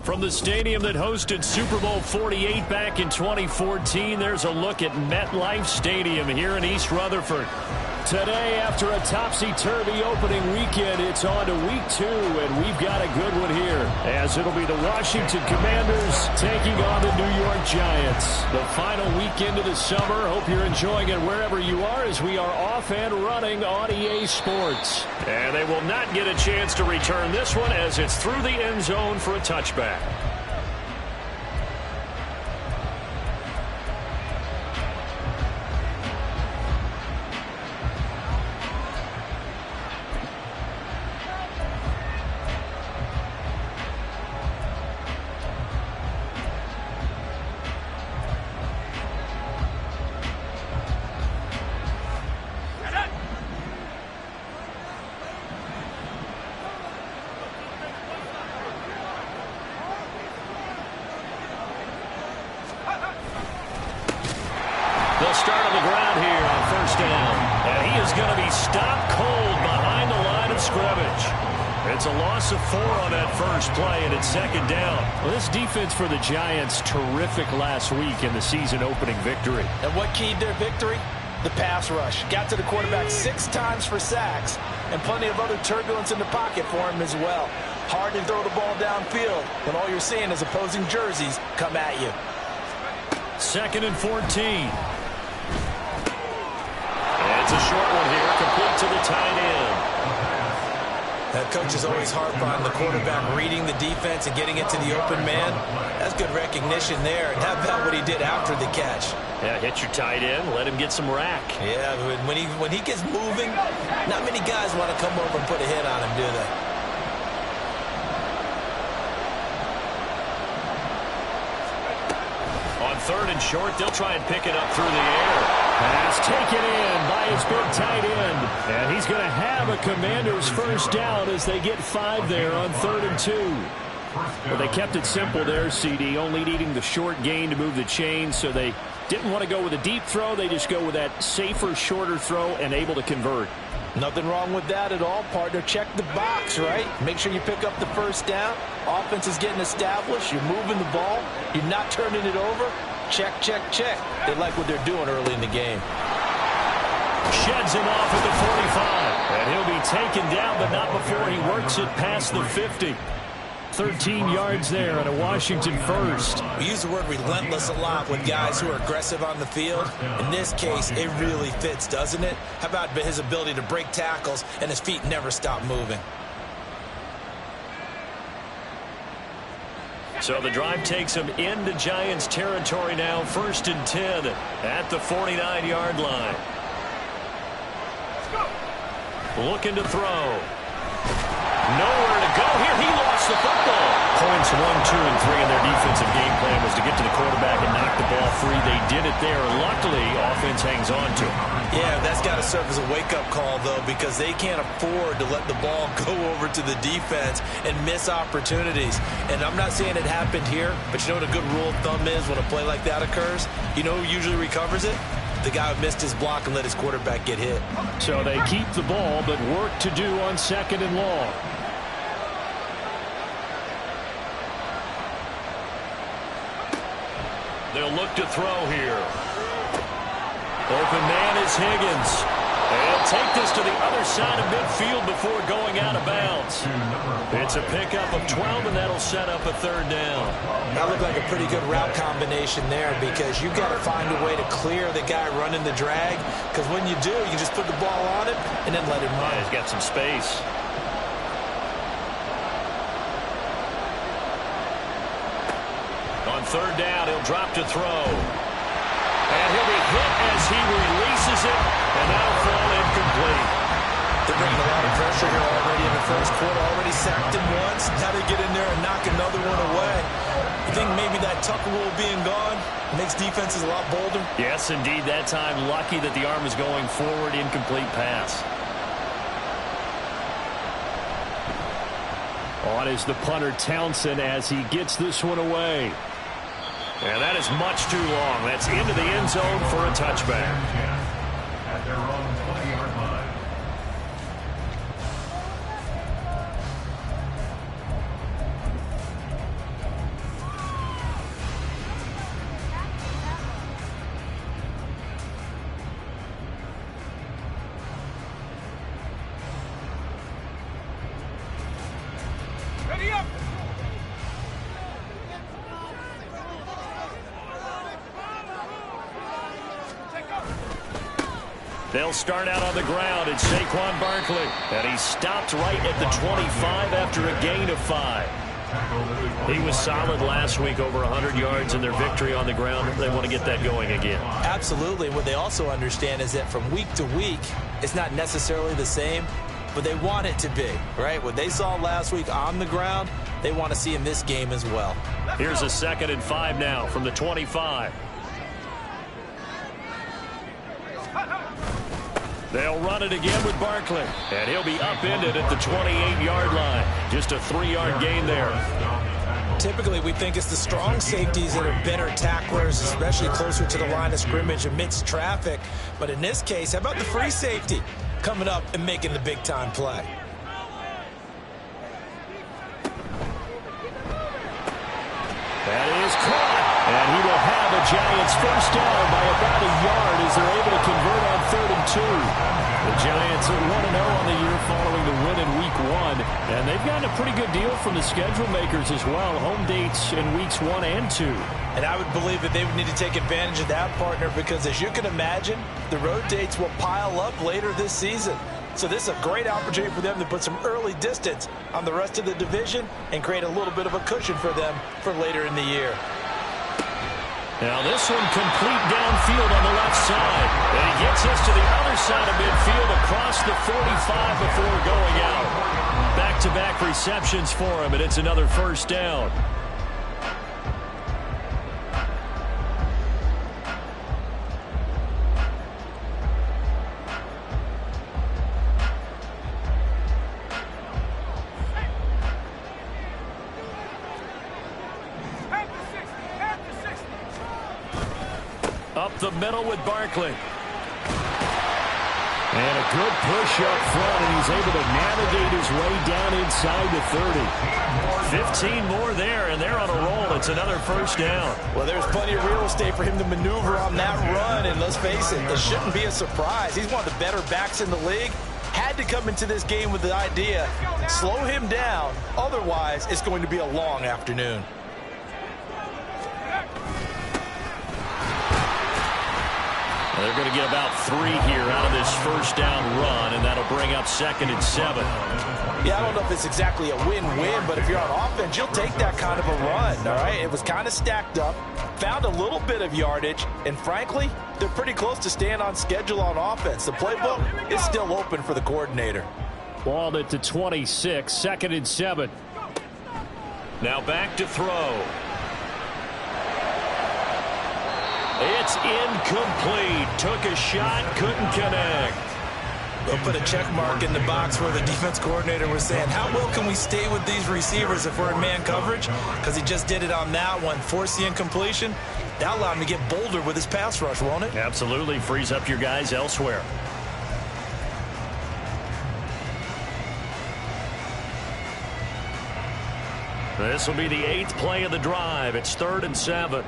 From the stadium that hosted Super Bowl 48 back in 2014, there's a look at MetLife Stadium here in East Rutherford. Today, after a topsy-turvy opening weekend, it's on to week 2, and we've got a good one here, as it'll be the Washington Commanders taking on the New York Giants. The final weekend of the summer. Hope you're enjoying it wherever you are, as we are off and running on EA Sports. And they will not get a chance to return this one, as it's through the end zone for a touchback. They'll start on the ground here on first down. And he is going to be stopped cold behind the line of scrimmage. It's a loss of 4 on that first play, and it's second down. Well, this defense for the Giants, terrific last week in the season-opening victory. And what keyed their victory? The pass rush. Got to the quarterback 6 times for sacks, and plenty of other turbulence in the pocket for him as well. Hard to throw the ball downfield when all you're seeing is opposing jerseys come at you. Second and 14. It's a short one here, complete to the tight end. That coach is always hard on the quarterback reading the defense and getting it to the open man. That's good recognition there. And how about what he did after the catch? Yeah, hit your tight end, let him get some rack. Yeah, when he gets moving, not many guys want to come over and put a hit on him, do they? On third and short, they'll try and pick it up through the air. Pass taken in by his big tight end. And he's going to have a Commanders first down as they get 5 there on 3rd and 2. Well, they kept it simple there, CD, only needing the short gain to move the chains, so they didn't want to go with a deep throw. They just go with that safer, shorter throw and able to convert. Nothing wrong with that at all, partner. Check the box, right? Make sure you pick up the first down. Offense is getting established. You're moving the ball. You're not turning it over. Check, check, check. They like what they're doing early in the game. Sheds him off at the 45. And he'll be taken down, but not before he works it past the 50. 13 yards there and a Washington first. We use the word relentless a lot with guys who are aggressive on the field. In this case, it really fits, doesn't it? How about his ability to break tackles and his feet never stop moving? So the drive takes him into Giants territory now, 1st and 10 at the 49-yard line. Looking to throw. Nowhere to go here. He lost the football. Points 1, 2, and 3 in their defensive game plan was to get to the quarterback and knock the ball free. They did it there. Luckily, offense hangs on to it. Yeah, that's got to serve as a wake-up call, though, because they can't afford to let the ball go over to the defense and miss opportunities. And I'm not saying it happened here, but you know what a good rule of thumb is when a play like that occurs? You know who usually recovers it? The guy who missed his block and let his quarterback get hit. So they keep the ball, but work to do on 2nd and long. They'll look to throw here. Open man is Higgins. They'll take this to the other side of midfield before going out of bounds. It's a pickup of 12, and that'll set up a 3rd down. That looked like a pretty good route combination there, because you've got to find a way to clear the guy running the drag, because when you do, you just put the ball on him and then let him run. Yeah, he's got some space. On 3rd down, he'll drop to throw. And he'll be hit as he releases it, and that'll fall incomplete. They're bringing a lot of pressure here already in the first quarter. Already sacked him once. Now they get in there and knock another one away. You think maybe that Tucker rule being gone makes defenses a lot bolder? Yes, indeed. That time, lucky that the arm is going forward. Incomplete pass. On is the punter, Townsend, as he gets this one away. And that is much too long. That's into the end zone for a touchback. At their own 20-yard line. They'll start out on the ground. It's Saquon Barkley. And he stopped right at the 25 after a gain of 5. He was solid last week, over 100 yards in their victory on the ground. They want to get that going again. Absolutely. What they also understand is that from week to week, it's not necessarily the same, but they want it to be, right? What they saw last week on the ground, they want to see in this game as well. Here's a 2nd and 5 now from the 25. They'll run it again with Barkley, and he'll be upended at the 28-yard line. Just a 3-yard gain there. Typically, we think it's the strong safeties that are better tacklers, especially closer to the line of scrimmage amidst traffic. But in this case, how about the free safety coming up and making the big-time play? That is caught, and he will have a Giants first down by about a yard as they're able to convert on 3rd and 2. The Giants are 1-0 on the year following the win in Week 1, and they've gotten a pretty good deal from the schedule makers as well. Home dates in Weeks 1 and 2. And I would believe that they would need to take advantage of that, partner, because as you can imagine, the road dates will pile up later this season. So this is a great opportunity for them to put some early distance on the rest of the division and create a little bit of a cushion for them for later in the year. Now this one complete downfield on the left side. And he gets us to the other side of midfield across the 45 before going out. Back-to-back receptions for him, and it's another first down. Up the middle with Barkley. And a good push up front, and he's able to navigate his way down inside the 30. 15 more there, and they're on a roll. It's another first down. Well, there's plenty of real estate for him to maneuver on that run, and let's face it, it shouldn't be a surprise. He's one of the better backs in the league. Had to come into this game with the idea, slow him down, otherwise it's going to be a long afternoon. They're going to get about 3 here out of this first down run, and that'll bring up 2nd and 7. Yeah, I don't know if it's exactly a win-win, but if you're on offense, you'll take that kind of a run, all right? It was kind of stacked up, found a little bit of yardage, and frankly, they're pretty close to staying on schedule on offense. The playbook is still open for the coordinator. Balled at the 26, 2nd and 7. Now back to throw. It's incomplete. Took a shot, couldn't connect. They'll put a check mark in the box where the defense coordinator was saying, how well can we stay with these receivers if we're in man coverage? Because he just did it on that one, forced the incompletion. That allowed him to get bolder with his pass rush, won't it? Absolutely. Frees up your guys elsewhere. This will be the 8th play of the drive. It's 3rd and 7.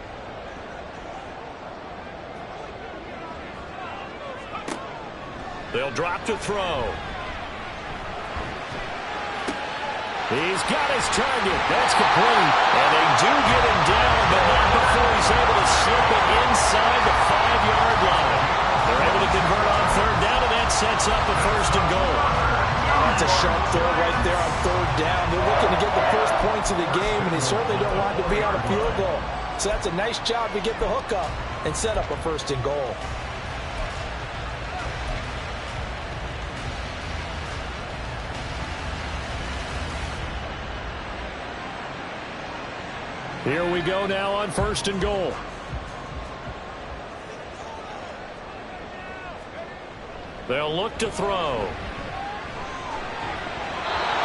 They'll drop to throw. He's got his target. That's complete. And they do get him down, but not before he's able to slip it inside the 5-yard line. They're able to convert on 3rd down, and that sets up a 1st and goal. That's a sharp throw right there on 3rd down. They're looking to get the first points of the game, and they certainly don't want to be on a field goal. So that's a nice job to get the hook up and set up a 1st and goal. Here we go now on 1st and goal. They'll look to throw.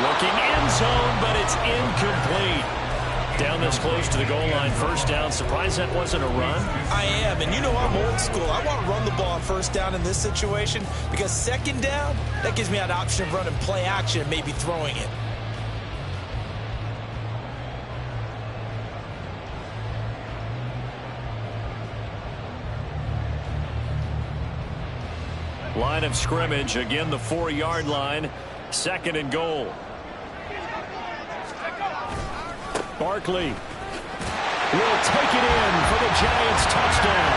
Looking end zone, but it's incomplete. Down this close to the goal line, 1st down. Surprised that wasn't a run? I am, and you know I'm old school. I want to run the ball on 1st down in this situation because 2nd down, that gives me an option of running play action and maybe throwing it. Line of scrimmage, again the 4-yard line, 2nd and goal. Barkley will take it in for the Giants touchdown.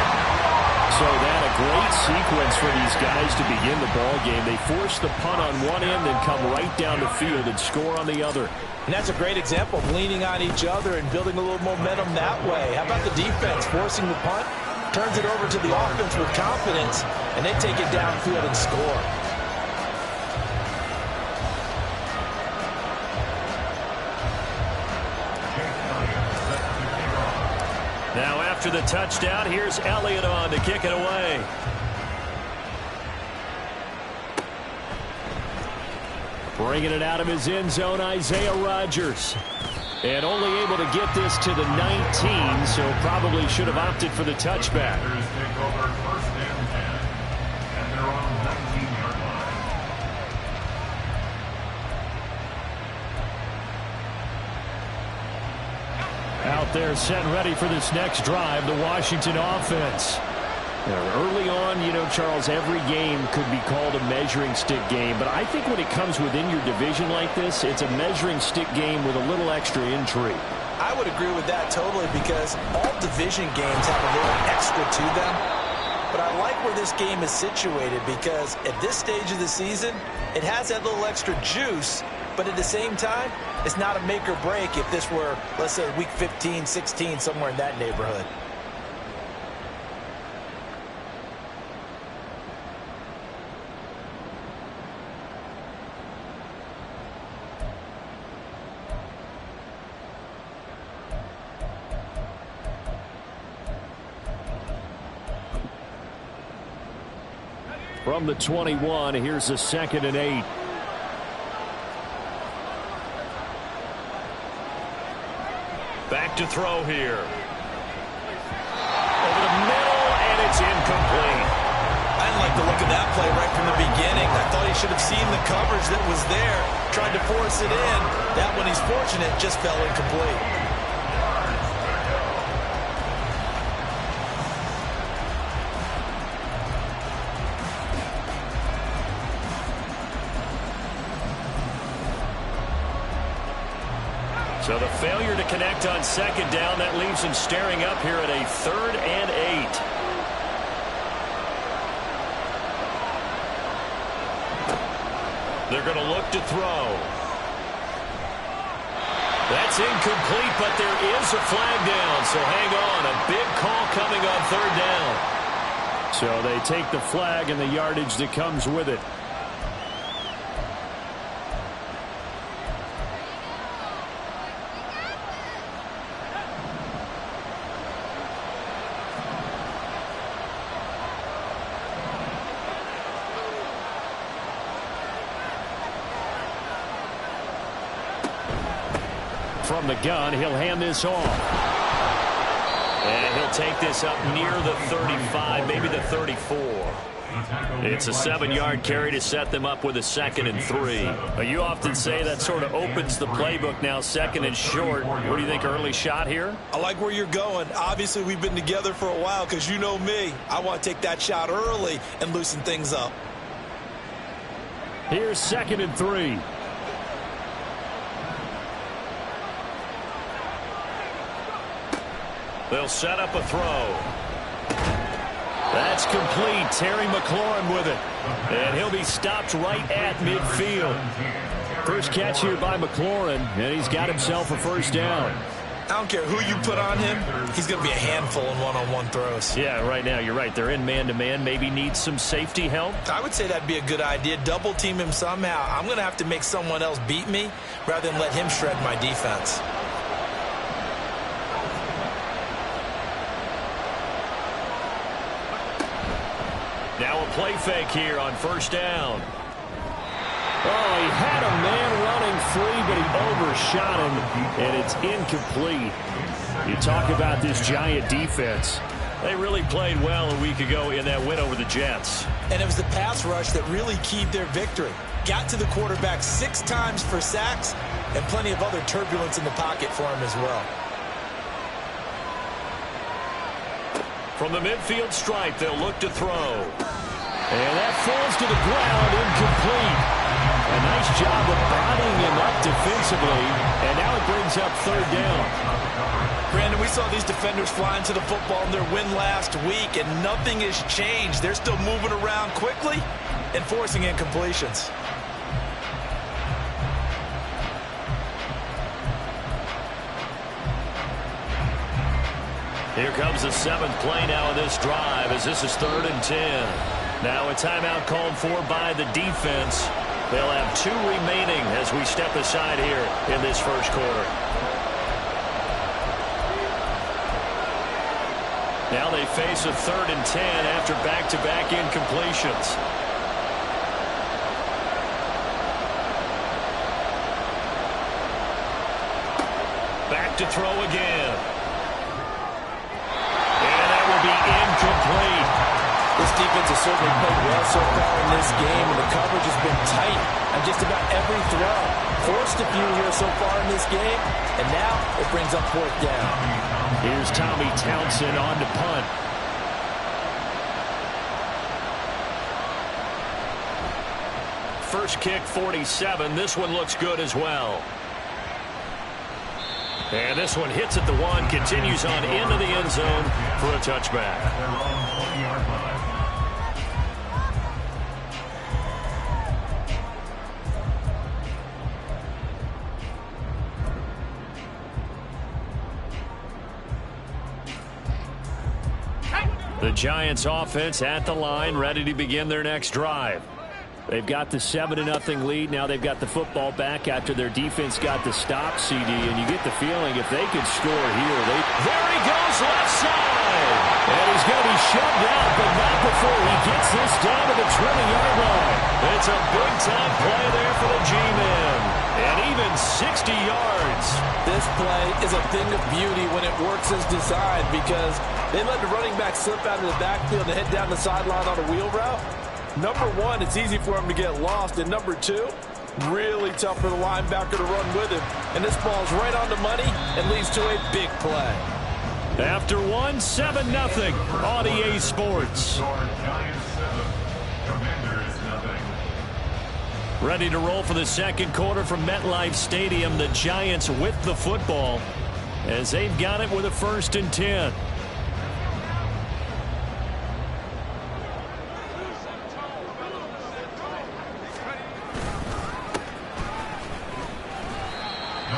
So that a great sequence for these guys to begin the ball game. They force the punt on one end, then come right down the field and score on the other. And that's a great example of leaning on each other and building a little momentum that way. How about the defense forcing the punt? Turns it over to the offense with confidence, and they take it downfield and score. Now after the touchdown, here's Elliott on to kick it away. Bringing it out of his end zone, Isaiah Rodgers. And only able to get this to the 19, so probably should have opted for the touchback. Out there set ready for this next drive, the Washington offense. Early on, you know, Charles, every game could be called a measuring stick game. But I think when it comes within your division like this, it's a measuring stick game with a little extra intrigue. I would agree with that totally because all division games have a little extra to them. But I like where this game is situated because at this stage of the season, it has that little extra juice. But at the same time, it's not a make or break if this were, let's say, week 15, 16, somewhere in that neighborhood. From the 21, here's a 2nd and 8. Back to throw here. Over the middle, and it's incomplete. I didn't like the look of that play right from the beginning. I thought he should have seen the coverage that was there, tried to force it in. That one, he's fortunate, just fell incomplete. So the failure to connect on 2nd down, that leaves him staring up here at a 3rd and 8. They're going to look to throw. That's incomplete, but there is a flag down, so hang on. A big call coming on 3rd down. So they take the flag and the yardage that comes with it. From the gun, he'll hand this off. And he'll take this up near the 35, maybe the 34. It's a 7-yard carry to set them up with a 2nd and 3. You often say that sort of opens the playbook now, 2nd and short. What do you think, early shot here? I like where you're going. Obviously, we've been together for a while because you know me. I want to take that shot early and loosen things up. Here's 2nd and 3. They'll set up a throw. That's complete. Terry McLaurin with it. And he'll be stopped right at midfield. First catch here by McLaurin, and he's got himself a 1st down. I don't care who you put on him. He's going to be a handful in one-on-one throws. Yeah, right now, you're right. They're in man-to-man. Maybe needs some safety help. I would say that'd be a good idea. Double team him somehow. I'm going to have to make someone else beat me rather than let him shred my defense. Now a play fake here on 1st down. Oh, he had a man running free, but he overshot him, and it's incomplete. You talk about this Giant defense. They really played well a week ago in that win over the Jets. And it was the pass rush that really keyed their victory. Got to the quarterback 6 times for sacks, and plenty of other turbulence in the pocket for him as well. From the midfield stripe, they'll look to throw. And that falls to the ground, incomplete. A nice job of bodying him up defensively, and now it brings up 3rd down. Brandon, we saw these defenders flying to the football in their win last week, and nothing has changed. They're still moving around quickly and forcing incompletions. Here comes the 7th play now of this drive as this is 3rd and 10. Now a timeout called for by the defense. They'll have 2 remaining as we step aside here in this first quarter. Now they face a 3rd and 10 after back-to-back incompletions. Back to throw again. And that will be incomplete. This defense has certainly played well so far in this game, and the coverage has been tight on just about every throw. Forced a few here so far in this game, and now it brings up 4th down. Here's Tommy Townsend on to punt. First kick, 47. This one looks good as well. And this one hits at the 1, continues on into the end zone for a touchback. The Giants offense at the line, ready to begin their next drive. They've got the 7-0 lead. Now they've got the football back after their defense got the stop, CD. And you get the feeling if they could score here, there he goes left side. And he's going to be shoved out, but not before he gets this down to the 20-yard line. It's a big-time play there for the G-men. And even 60 yards. This play is a thing of beauty when it works as designed because they let the running back slip out of the backfield and head down the sideline on a wheel route. Number 1, it's easy for him to get lost. And number 2, really tough for the linebacker to run with him. And this ball's right on the money and leads to a big play. After 1, 7-0 on EA Sports. Ready to roll for the second quarter from MetLife Stadium. The Giants with the football as they've got it with a 1st and 10.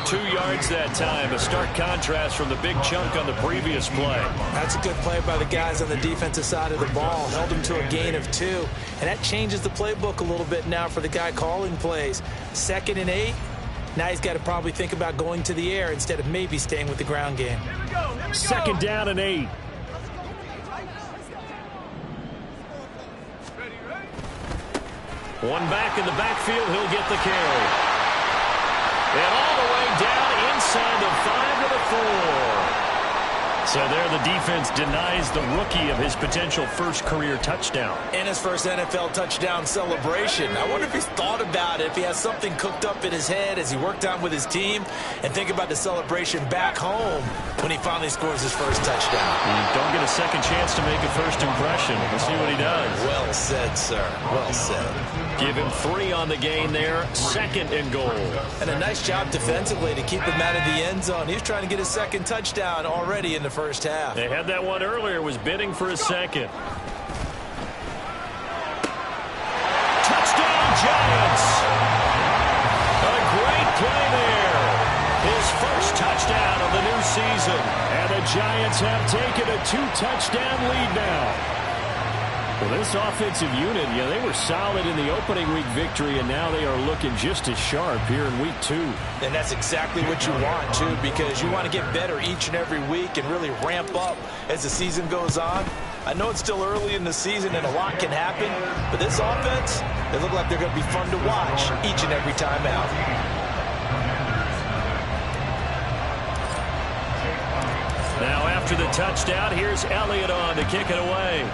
Two yards that time, a stark contrast from the big chunk on the previous play. That's a good play by the guys on the defensive side of the ball. Held him to a gain of 2. And that changes the playbook a little bit now for the guy calling plays. 2nd and 8. Now he's got to probably think about going to the air instead of maybe staying with the ground game. 2nd down and 8. One back in the backfield, he'll get the carry. And all the way down inside the 5 to the 4. So there the defense denies the rookie of his potential first career touchdown. And his first NFL touchdown celebration. I wonder if he's thought about it, if he has something cooked up in his head as he worked out with his team, and think about the celebration back home when he finally scores his first touchdown. You don't get a second chance to make a first impression. We'll see what he does. Well said, sir. Well said. Give him 3 on the gain there. 2nd and goal. And a nice job defensively to keep him out of the end zone. He was trying to get his second touchdown already in the first half. They had that one earlier, was bidding for a second. Touchdown, Giants! A great play there. His first touchdown of the new season. And the Giants have taken a 2-touchdown lead now. Well, this offensive unit, they were solid in the opening week victory, and now they are looking just as sharp here in week 2. And that's exactly what you want, too, because you want to get better each and every week and really ramp up as the season goes on. I know it's still early in the season and a lot can happen, but this offense, they look like they're going to be fun to watch each and every time out. Now after the touchdown, here's Elliott on to kick it away.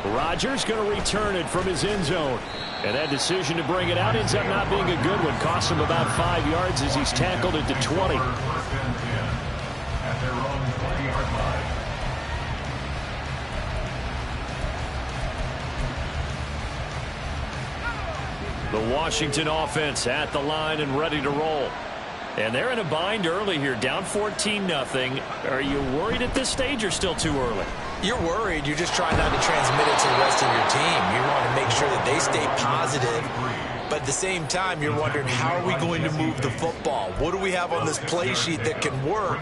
Rodgers going to return it from his end zone. And that decision to bring it out ends up not being a good one. Costs him about 5 yards as he's tackled at the 20. The Washington offense at the line and ready to roll. And they're in a bind early here, down 14-0. Are you worried at this stage or still too early? You're worried. You're just trying not to transmit it to the rest of your team. You want to make sure that they stay positive. But at the same time, you're wondering, how are we going to move the football? What do we have on this play sheet that can work?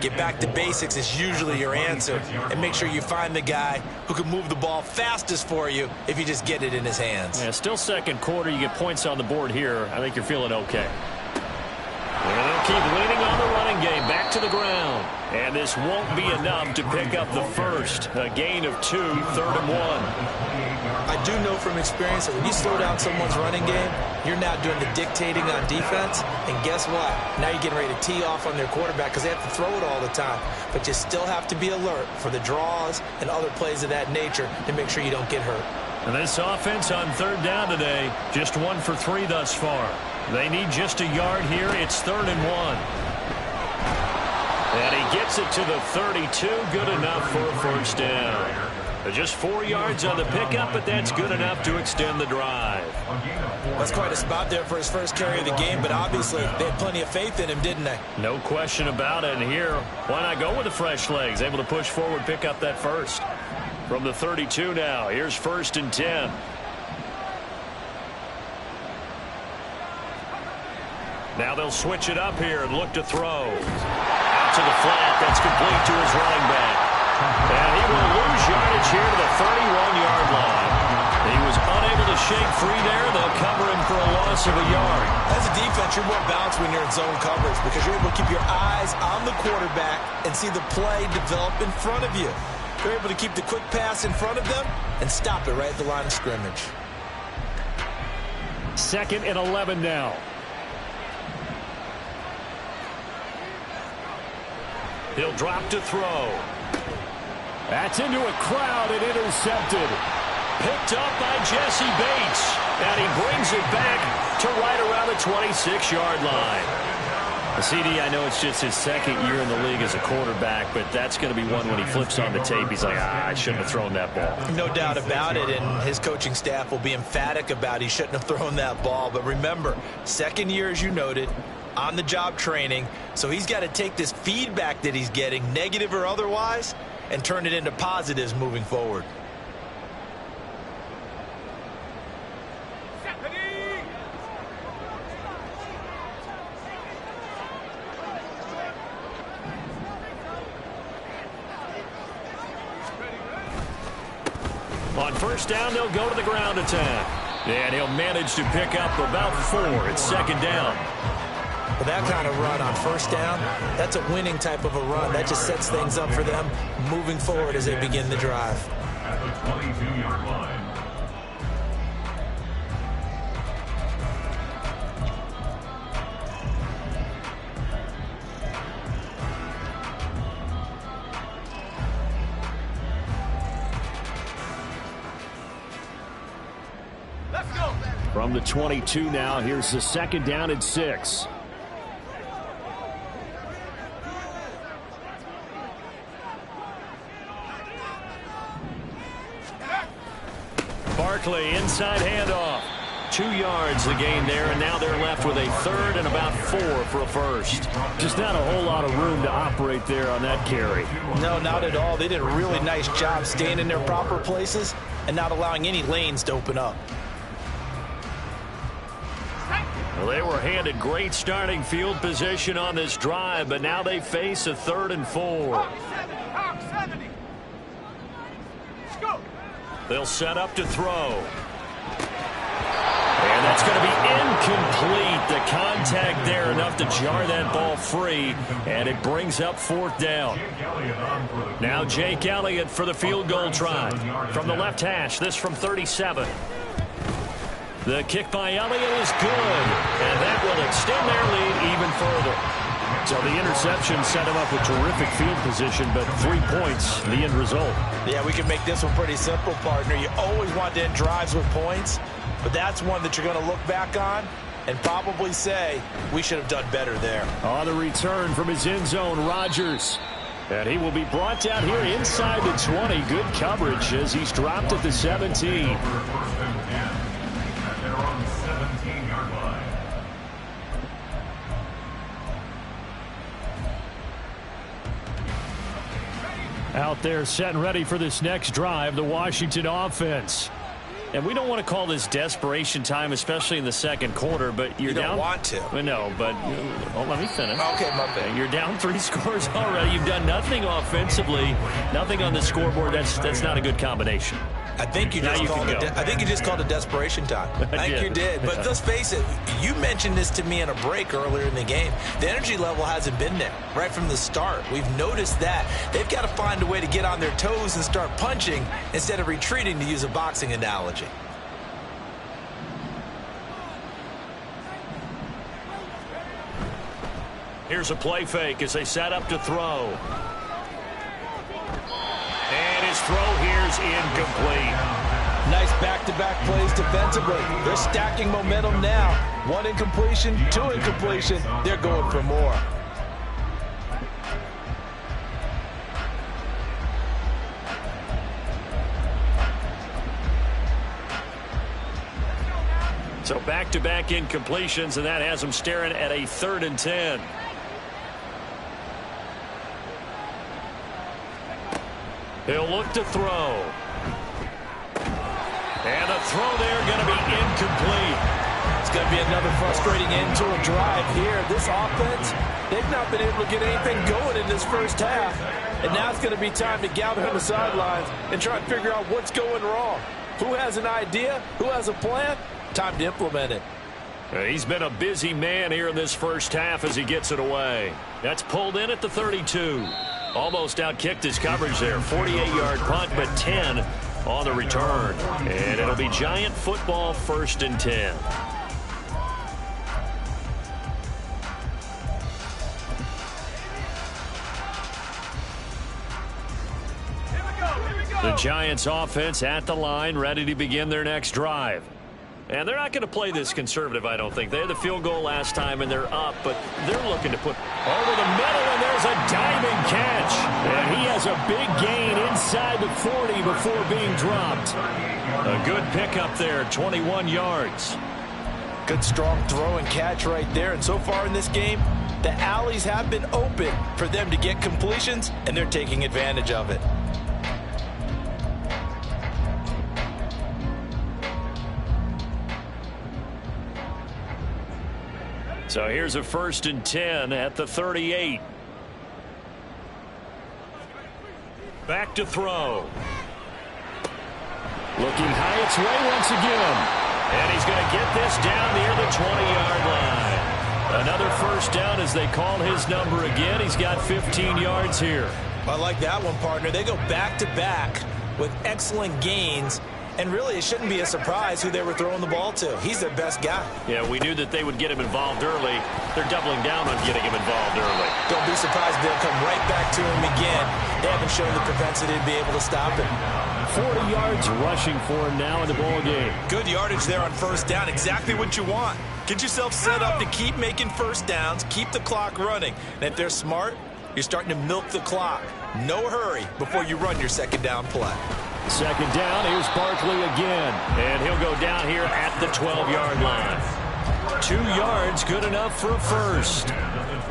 Get back to basics is usually your answer. And make sure you find the guy who can move the ball fastest for you if you just get it in his hands. Yeah, still second quarter. You get points on the board here. I think you're feeling okay. And they'll keep leaning on the running game. Back to the ground. And this won't be enough to pick up the first. A gain of 2, 3rd and 1. I do know from experience that when you slow down someone's running game, you're now doing the dictating on defense. And guess what? Now you're getting ready to tee off on their quarterback because they have to throw it all the time. But you still have to be alert for the draws and other plays of that nature to make sure you don't get hurt. And this offense on 3rd down today, just 1 for 3 thus far. They need just a yard here. It's 3rd and 1. And he gets it to the 32. Good enough for a first down. Just 4 yards on the pickup, but that's good enough to extend the drive. That's quite a spot there for his first carry of the game, but obviously they had plenty of faith in him, didn't they? No question about it. And here, why not go with the fresh legs? Able to push forward, pick up that first. From the 32 now, here's 1st and 10. Now they'll switch it up here and look to throw. Out to the flat. That's complete to his running back. And he will lose yardage here to the 31-yard line. He was unable to shake free there. They'll cover him for a loss of a yard. As a defense, you're more balanced when you're in zone coverage because you're able to keep your eyes on the quarterback and see the play develop in front of you. You're able to keep the quick pass in front of them and stop it right at the line of scrimmage. 2nd and 11 now. He'll drop to throw. That's into a crowd and intercepted. Picked up by Jesse Bates. And he brings it back to right around the 26-yard line. CD, I know it's just his 2nd year in the league as a quarterback, but that's going to be one when he flips on the tape. He's like, I shouldn't have thrown that ball. No doubt about it, and his coaching staff will be emphatic about he shouldn't have thrown that ball. But remember, 2nd year, as you noted, on-the-job training, so he's got to take this feedback that he's getting, negative or otherwise, and turn it into positives moving forward. On 1st down, they'll go to the ground attack. And he'll manage to pick up about 4. It's 2nd down. But that kind of run on 1st down, that's a winning type of a run. That just sets things up for them moving forward as they begin the drive. At the 22-yard line. From the 22 now, here's the 2nd down and 6. Barkley, inside handoff. 2 yards the gain there, and now they're left with a 3rd and about 4 for a first. Just not a whole lot of room to operate there on that carry. No, not at all. They did a really nice job staying in their proper places and not allowing any lanes to open up. Well, they were handed great starting field position on this drive, but now they face a 3rd and 4. They'll set up to throw. And that's going to be incomplete. The contact there enough to jar that ball free, and it brings up 4th down. Now Jake Elliott for the field goal try. From the left hash, this from 37. The kick by Elliott is good, and that will extend their lead even further. So the interception set him up with terrific field position, but 3 points, the end result. Yeah, we can make this one pretty simple, partner. You always want to end drives with points, but that's one that you're going to look back on and probably say, we should have done better there. On the return from his end zone, Rodgers. And he will be brought down here inside the 20. Good coverage as he's dropped at the 17. Out there set and ready for this next drive, the Washington offense. And we don't want to call this desperation time, especially in the second quarter, but you're down. You don't want to. No, but let me finish. Okay, my bad. You're down 3 scores already. You've done nothing offensively, nothing on the scoreboard. That's not a good combination. I think you just called it desperation time. I think you did. But let's face it, you mentioned this to me in a break earlier in the game. The energy level hasn't been there right from the start. We've noticed that. They've got to find a way to get on their toes and start punching instead of retreating, to use a boxing analogy. Here's a play fake as they set up to throw. And his throw here's incomplete. Nice back-to-back plays defensively. They're stacking momentum now. 1 incompletion, 2 incompletion. They're going for more. So back-to-back incompletions, and that has them staring at a 3rd and 10. He'll look to throw. And the throw there going to be incomplete. It's going to be another frustrating end to a drive here. This offense, they've not been able to get anything going in this first half. And now it's going to be time to gather on the sidelines and try and figure out what's going wrong. Who has an idea? Who has a plan? Time to implement it. He's been a busy man here in this first half as he gets it away. That's pulled in at the 32. Almost outkicked his coverage there. 48-yard punt, but 10 on the return. And it'll be Giant football, 1st and 10. The Giants offense at the line, ready to begin their next drive. And they're not going to play this conservative, I don't think. They had the field goal last time, and they're up, but they're looking to put over the middle, and there's a diving catch. And he has a big gain inside the 40 before being dropped. A good pickup there, 21 yards. Good, strong throw and catch right there. And so far in this game, the alleys have been open for them to get completions, and they're taking advantage of it. So here's a 1st and 10 at the 38. Back to throw. Looking high its way once again. And he's going to get this down near the 20-yard line. Another 1st down as they call his number again. He's got 15 yards here. I like that one, partner. They go back-to-back with excellent gains. And really, it shouldn't be a surprise who they were throwing the ball to. He's their best guy. Yeah, we knew that they would get him involved early. They're doubling down on getting him involved early. Don't be surprised they'll come right back to him again. They haven't shown the propensity to be able to stop him. 40 yards rushing for him now in the ball game. Good yardage there on 1st down. Exactly what you want. Get yourself set up to keep making 1st downs, keep the clock running. And if they're smart, you're starting to milk the clock. No hurry before you run your 2nd down play. 2nd down, here's Barkley again. And he'll go down here at the 12-yard line. 2 yards, good enough for a 1st.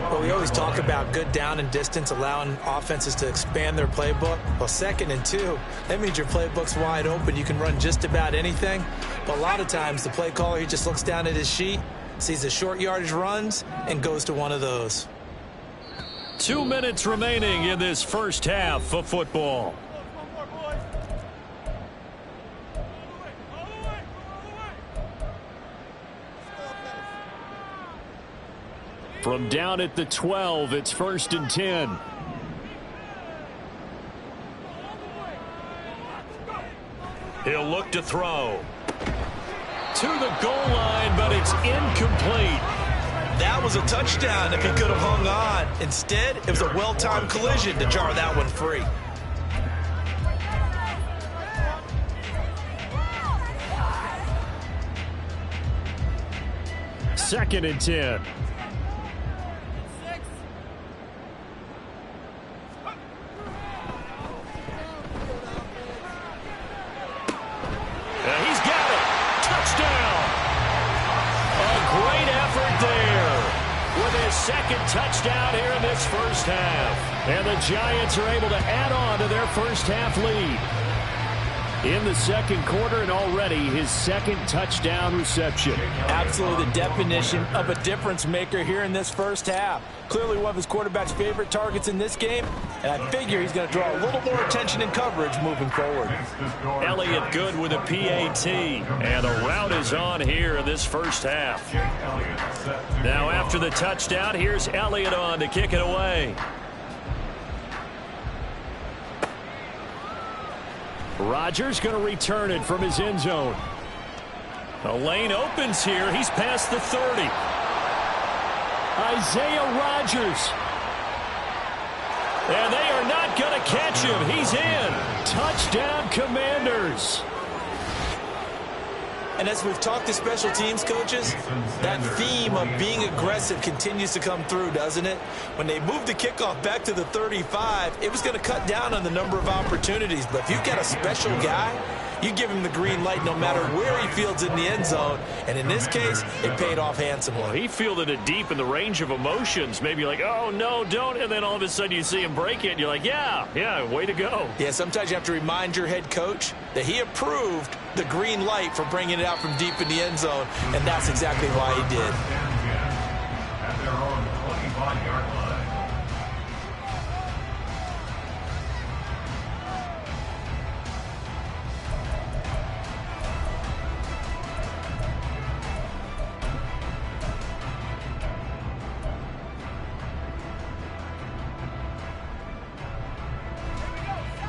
Well, we always talk about good down and distance, allowing offenses to expand their playbook. Well, 2nd and 2, that means your playbook's wide open. You can run just about anything. But a lot of times, the play caller, he just looks down at his sheet, sees the short yardage runs, and goes to one of those. 2 minutes remaining in this first half of football. From down at the 12, it's 1st and 10. He'll look to throw. To the goal line, but it's incomplete. That was a touchdown if he could have hung on. Instead, it was a well-timed collision to jar that one free. Second and 10. He's got it. Touchdown. A great effort there with his 2nd touchdown here in this first half. And the Giants are able to add on to their first half lead. In the second quarter, and already his second touchdown reception. Absolutely the definition of a difference maker here in this first half. Clearly one of his quarterback's favorite targets in this game, and I figure he's going to draw a little more attention and coverage moving forward. Elliott good with a PAT, and the route is on here in this first half. Now after the touchdown, here's Elliott on to kick it away. Rodgers going to return it from his end zone. The lane opens here. He's past the 30. Isaiah Rodgers. And they are not going to catch him. He's in. Touchdown, Commanders. And as we've talked to special teams coaches, that theme of being aggressive continues to come through, doesn't it? When they moved the kickoff back to the 35, it was going to cut down on the number of opportunities. But if you've got a special guy, you give him the green light no matter where he fields in the end zone. And in this case, it paid off handsomely. Well, he fielded it deep in the range of emotions. Maybe like, oh, no, don't. And then all of a sudden you see him break it, and you're like, yeah, way to go. Yeah, sometimes you have to remind your head coach that he approved the green light for bringing it out from deep in the end zone, and that's exactly why he did. At their own 25-yard line.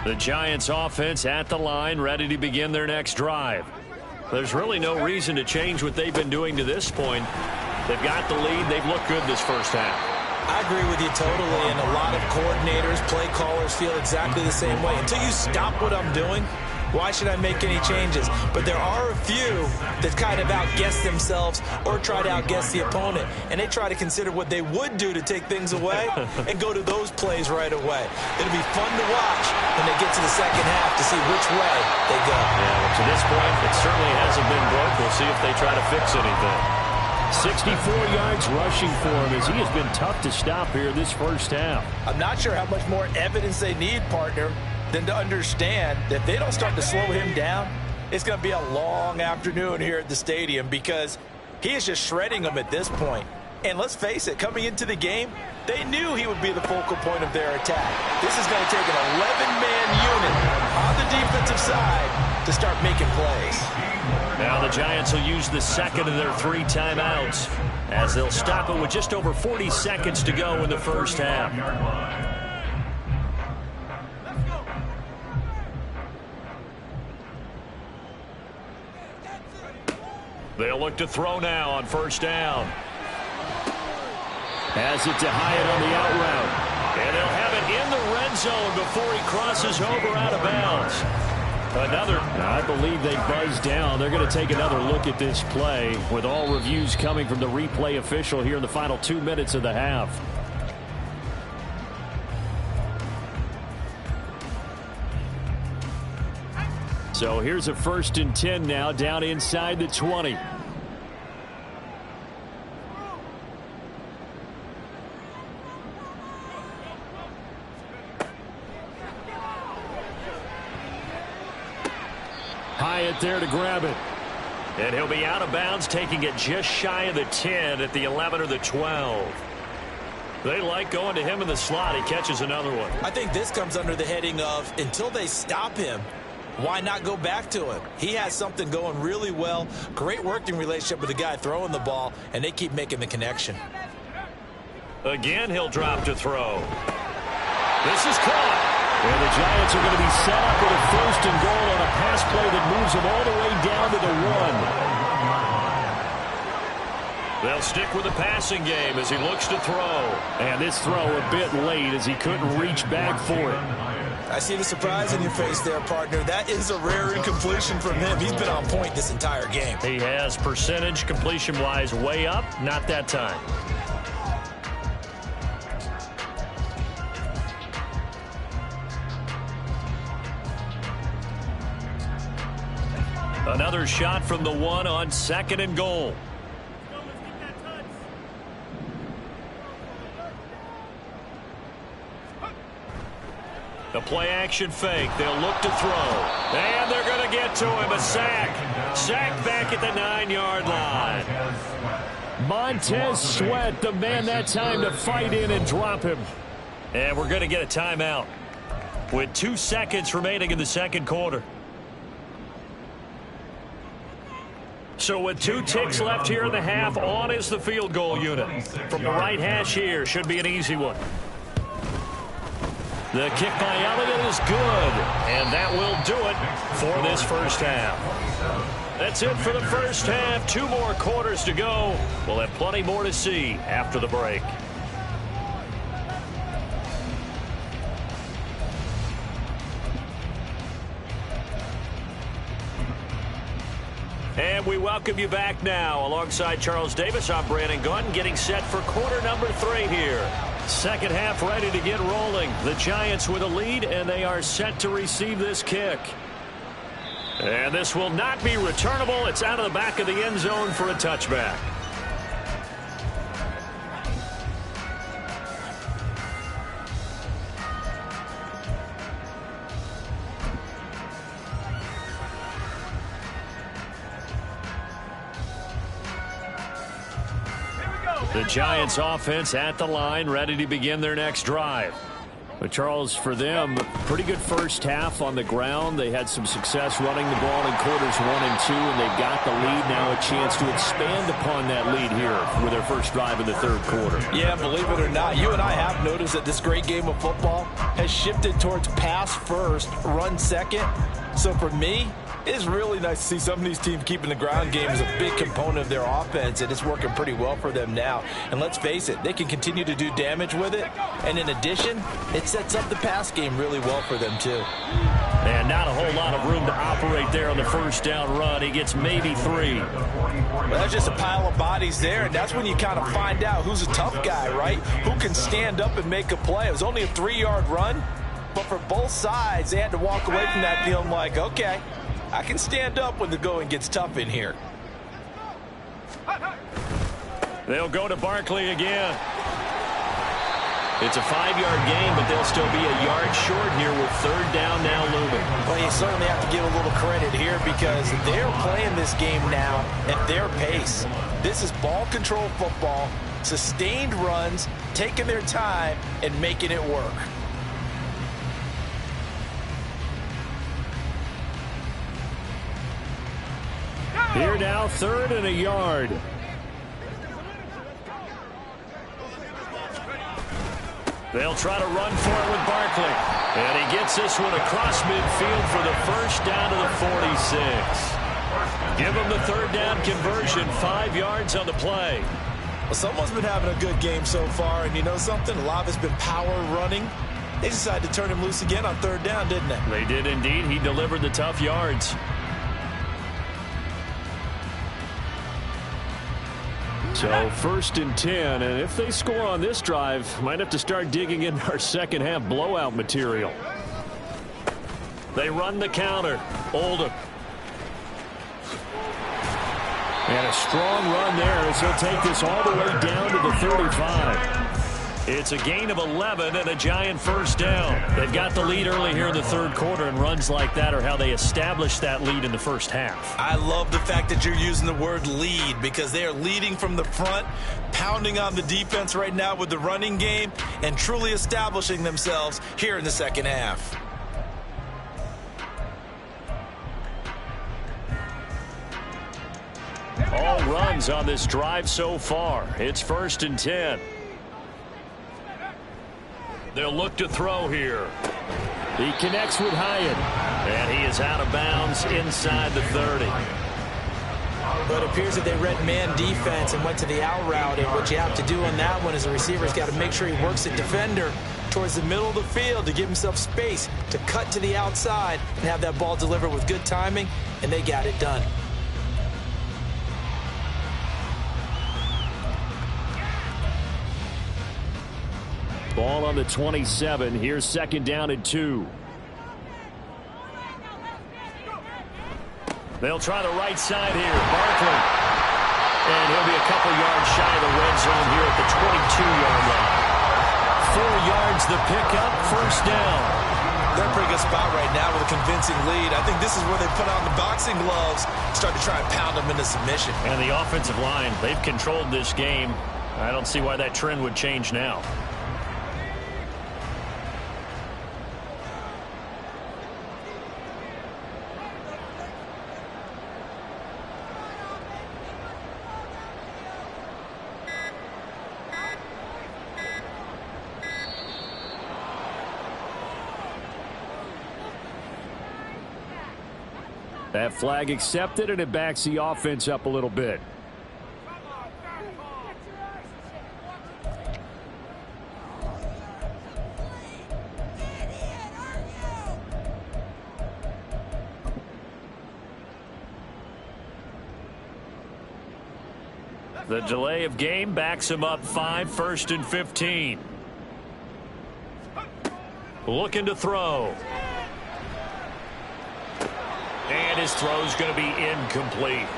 The Giants offense at the line, ready to begin their next drive. There's really no reason to change what they've been doing to this point. They've got the lead. They've looked good this first half. I agree with you totally, and a lot of coordinators, play callers feel exactly the same way. Until you stop what I'm doing, why should I make any changes? But there are a few that kind of outguess themselves or try to outguess the opponent, and they try to consider what they would do to take things away and go to those plays right away. It'll be fun to watch when they get to the second half to see which way they go. Yeah, well, to this point, it certainly hasn't been broke. We'll see if they try to fix anything. 64 yards rushing for him as he has been tough to stop here this first half. I'm not sure how much more evidence they need, partner, than to understand that if they don't start to slow him down, it's going to be a long afternoon here at the stadium because he is just shredding them at this point. And let's face it, coming into the game, they knew he would be the focal point of their attack. This is going to take an 11-man unit on the defensive side to start making plays. Now the Giants will use the second of their 3 timeouts as they'll stop it with just over 40 seconds to go in the first half. They'll look to throw now on first down. Has it to Hyatt on the out route. And they'll have it in the red zone before he crosses over out of bounds. I believe they buzzed down. They're going to take another look at this play with all reviews coming from the replay official here in the final 2 minutes of the half. So here's a 1st and 10 now down inside the 20. Hyatt there to grab it. And he'll be out of bounds, taking it just shy of the 10 at the 11 or the 12. They like going to him in the slot. He catches another one. I think this comes under the heading of until they stop him, why not go back to him? He has something going really well. Great working relationship with the guy throwing the ball, and they keep making the connection. Again, he'll drop to throw. This is caught. And the Giants are going to be set up with a 1st and goal on a pass play that moves them all the way down to the 1. They'll stick with the passing game as he looks to throw. And this throw a bit late as he couldn't reach back for it. I see the surprise in your face there, partner. That is a rare incompletion from him. He's been on point this entire game. He has percentage completion-wise way up. Not that time. Another shot from the 1 on 2nd and goal. The play-action fake. They'll look to throw. And they're going to get to him. A sack. Sack back at the 9-yard line. Montez Sweat, the man that time to fight in and drop him. And we're going to get a timeout with 2 seconds remaining in the second quarter. So with 2 ticks left here in the half, on is the field goal unit. From the right hash here, should be an easy one. The kick by Elliott is good, and that will do it for this first half. That's it for the first half. 2 more quarters to go. We'll have plenty more to see after the break. And we welcome you back now. Alongside Charles Davis, I'm Brandon Gunn, getting set for quarter number 3 here. Second half ready to get rolling. The Giants with a lead, and they are set to receive this kick. And this will not be returnable. It's out of the back of the end zone for a touchback. The Giants offense at the line, ready to begin their next drive. But Charles, for them, pretty good first half on the ground. They had some success running the ball in quarters 1 and 2, and they've got the lead now, a chance to expand upon that lead here with their first drive in the third quarter. Yeah, believe it or not, you and I have noticed that this great game of football has shifted towards pass first, run second. So for me, it's really nice to see some of these teams keeping the ground game as a big component of their offense, and it's working pretty well for them now. And let's face it, they can continue to do damage with it. And in addition, it sets up the pass game really well for them too. And not a whole lot of room to operate there on the first down run. He gets maybe 3. Well, that's just a pile of bodies there, and that's when you kind of find out who's a tough guy, right? Who can stand up and make a play. It was only a 3-yard run, but for both sides, they had to walk away from that feeling like, okay, I can stand up when the going gets tough in here. They'll go to Barkley again. It's a 5-yard gain, but they'll still be a yard short here with third down now looming. Well, you certainly have to give a little credit here because they're playing this game now at their pace. This is ball control football, sustained runs, taking their time, and making it work. Here now, 3rd and a yard. They'll try to run for it with Barkley. And he gets this one across midfield for the first down to the 46. Give him the third down conversion, 5 yards on the play. Well, someone's been having a good game so far, and you know something? A lot of it's been power running. They decided to turn him loose again on third down, didn't they? They did indeed. He delivered the tough yards. So 1st and 10, and if they score on this drive, might have to start digging in our second half blowout material. They run the counter. Oldham. And a strong run there as he'll take this all the way down to the 35. It's a gain of 11 and a Giant first down. They've got the lead early here in the third quarter, and runs like that are how they establish that lead in the first half. I love the fact that you're using the word lead because they are leading from the front, pounding on the defense right now with the running game, and truly establishing themselves here in the second half. All runs on this drive so far. It's 1st and 10. They'll look to throw here. He connects with Hyatt. And he is out of bounds inside the 30. But it appears that they read man defense and went to the out route. And what you have to do on that one is the receiver's got to make sure he works the defender towards the middle of the field to give himself space to cut to the outside and have that ball delivered with good timing. And they got it done. Ball on the 27. Here's 2nd down and 2. They'll try the right side here. Barkley. And he'll be a couple yards shy of the red zone here at the 22-yard line. 4 yards the pickup. First down. They're in a pretty good spot right now with a convincing lead. I think this is where they put on the boxing gloves, start to try and pound them into submission. And the offensive line, they've controlled this game. I don't see why that trend would change now. That flag accepted, and it backs the offense up a little bit. The delay of game backs him up 5, 1st and 15. Looking to throw. And his throw's going to be incomplete.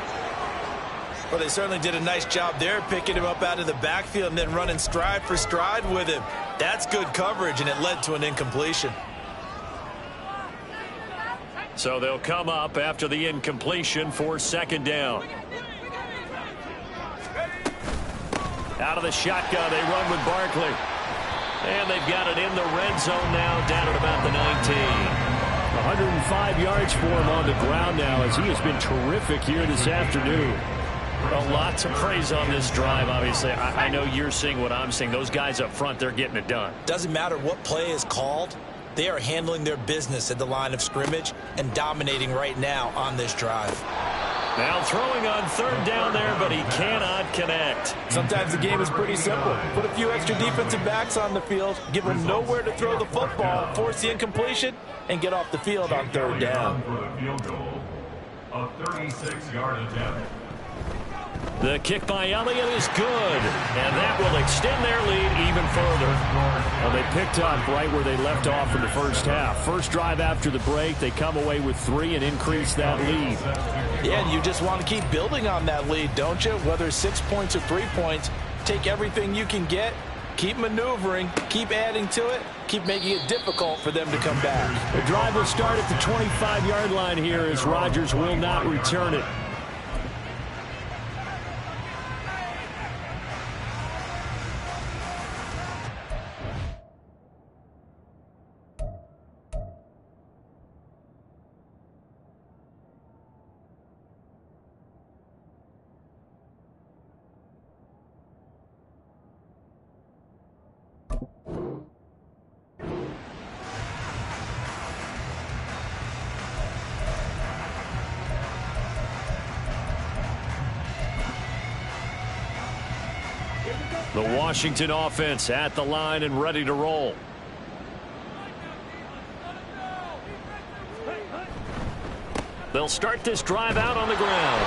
Well, they certainly did a nice job there, picking him up out of the backfield and then running stride for stride with him. That's good coverage, and it led to an incompletion. So they'll come up after the incompletion for 2nd down. Out of the shotgun, they run with Barkley. And they've got it in the red zone now, down at about the 19. 105 yards for him on the ground now, as he has been terrific here this afternoon. A lot to praise on this drive, obviously. I know you're seeing what I'm seeing. Those guys up front, they're getting it done. Doesn't matter what play is called. They are handling their business at the line of scrimmage and dominating right now on this drive. Now throwing on 3rd down there, but he cannot connect. Sometimes the game is pretty simple. Put a few extra defensive backs on the field, give them nowhere to throw the football, force the incompletion, and get off the field on 3rd down. For the field goal, a 36-yard attempt. The kick by Elliott is good, and that will extend their lead even further. Well, they picked up right where they left off in the first half. First drive after the break, they come away with 3 and increase that lead. Yeah, and you just want to keep building on that lead, don't you? Whether it's 6 points or 3 points, take everything you can get, keep maneuvering, keep adding to it, keep making it difficult for them to come back. The drive will start at the 25-yard line here as Rodgers will not return it. The Washington offense at the line and ready to roll. They'll start this drive out on the ground.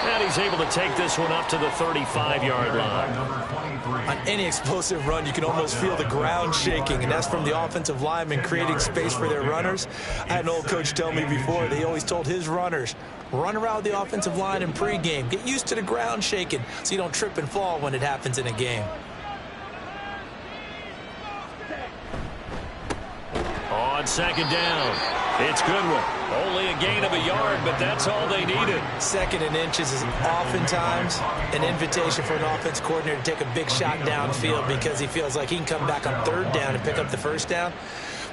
And he's able to take this one up to the 35-yard line. On any explosive run, you can almost feel the ground shaking, and that's from the offensive linemen creating space for their runners. I had an old coach tell me before, they always told his runners, run around the offensive line in pregame. Get used to the ground shaking so you don't trip and fall when it happens in a game. On 2nd down, it's Goodwin. Only a gain of a yard, but that's all they needed. 2nd and inches is oftentimes an invitation for an offense coordinator to take a big shot downfield because he feels like he can come back on 3rd down and pick up the 1st down.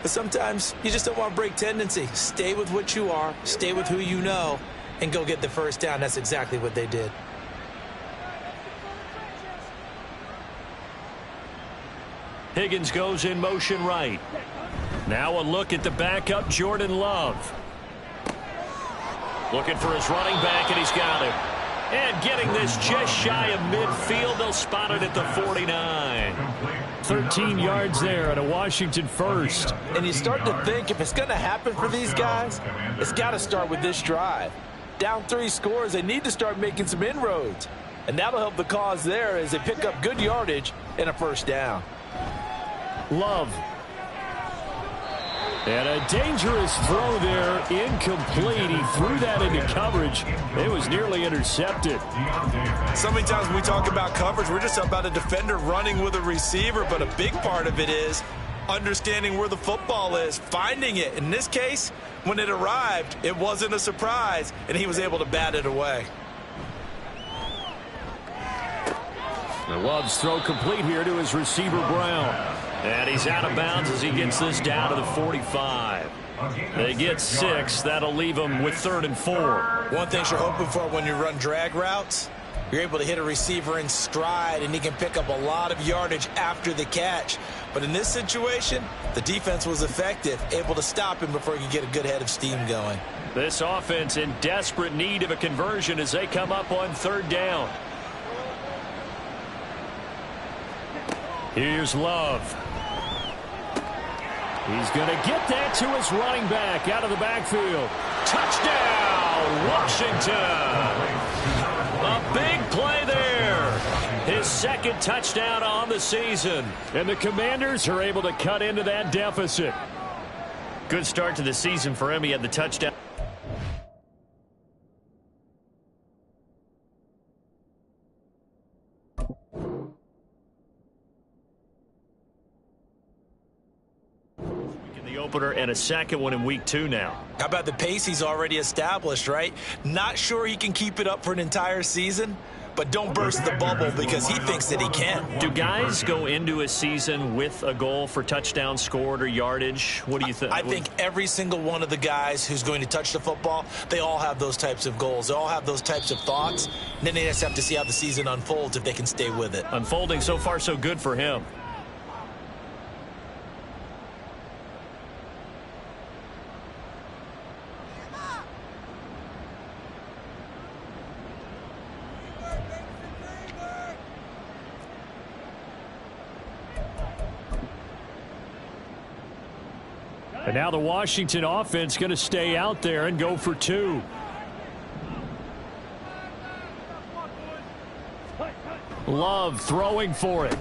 But sometimes you just don't want to break tendency. Stay with what you are, stay with who you know, and go get the 1st down. That's exactly what they did. Higgins goes in motion right. Now a look at the backup, Jordan Love. Looking for his running back, and he's got him. And getting this just shy of midfield. They'll spot it at the 49. 13 yards there and a Washington first. And you start to think if it's going to happen for these guys, it's got to start with this drive. Down 3 scores, they need to start making some inroads. And that'll help the cause there as they pick up good yardage and a 1st down. Love. And a dangerous throw there, incomplete. He threw that into coverage. It was nearly intercepted. So many times when we talk about coverage, we're just about a defender running with a receiver, but a big part of it is understanding where the football is, finding it. In this case, when it arrived, it wasn't a surprise, and he was able to bat it away. The Love's throw complete here to his receiver, Brown. And he's out of bounds as he gets this down to the 45. They get 6. That'll leave them with 3rd and 4. One thing you're hoping for when you run drag routes, you're able to hit a receiver in stride, and he can pick up a lot of yardage after the catch. But in this situation, the defense was effective, able to stop him before he could get a good head of steam going. This offense in desperate need of a conversion as they come up on 3rd down. Here's Love. He's going to get that to his running back out of the backfield. Touchdown, Washington. A big play there. His 2nd touchdown on the season. And the Commanders are able to cut into that deficit. Good start to the season for him. He had the touchdown. Opener and a 2nd one in week 2 now. How about the pace he's already established, right? Not sure he can keep it up for an entire season, but don't burst the bubble because he thinks that he can. Do guys go into a season with a goal for touchdowns scored or yardage? What do you think? I think every single one of the guys who's going to touch the football, they all have those types of goals. They all have those types of thoughts. And then they just have to see how the season unfolds if they can stay with it. Unfolding so far so good for him. And now the Washington offense going to stay out there and go for 2. Love throwing for it.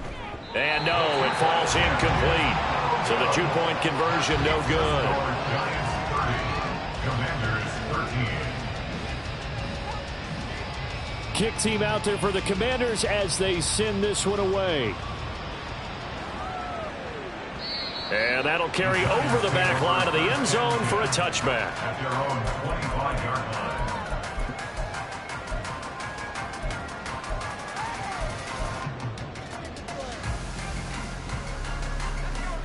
And no, it falls incomplete. So the 2-point conversion no good. Kick team out there for the Commanders as they send this one away. And that'll carry over the back line of the end zone for a touchback. At their own 25-yard line.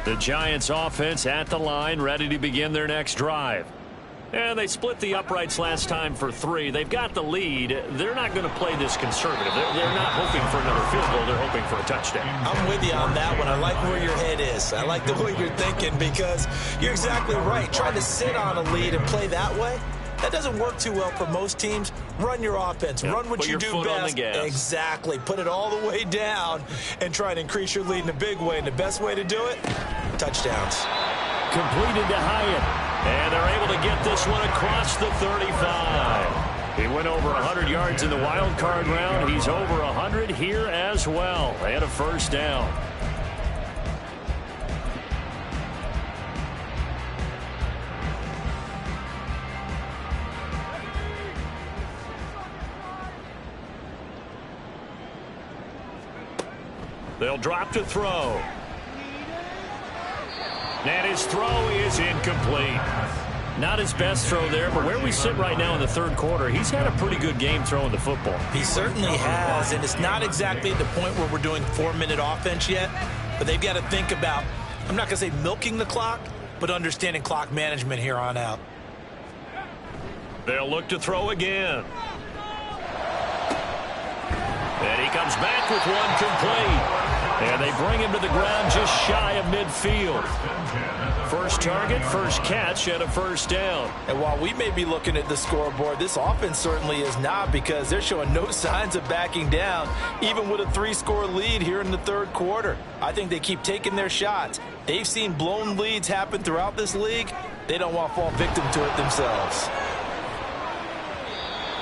The Giants offense at the line, ready to begin their next drive. And they split the uprights last time for 3. They've got the lead. They're not going to play this conservative. They're not hoping for another field goal. They're hoping for a touchdown. I'm with you on that one. I like where your head is. I like the way you're thinking because you're exactly right. Trying to sit on a lead and play that way, that doesn't work too well for most teams. Run your offense. Yep. Run what you do best. On the gas. Exactly. Put it all the way down and try and increase your lead in a big way. And the best way to do it, touchdowns. Completed to Hyatt. And they're able to get this one across the 35. He went over 100 yards in the wild card round. He's over 100 here as well. And a 1st down. They'll drop to throw. And his throw is incomplete. Not his best throw there, but where we sit right now in the 3rd quarter, he's had a pretty good game throwing the football. He certainly has, and it's not exactly at the point where we're doing 4-minute offense yet, but they've got to think about, I'm not going to say milking the clock, but understanding clock management here on out. They'll look to throw again. And he comes back with one complete. And they bring him to the ground just shy of midfield. First target, first catch, and a 1st down. And while we may be looking at the scoreboard, this offense certainly is not because they're showing no signs of backing down, even with a 3-score lead here in the 3rd quarter. I think they keep taking their shots. They've seen blown leads happen throughout this league. They don't want to fall victim to it themselves.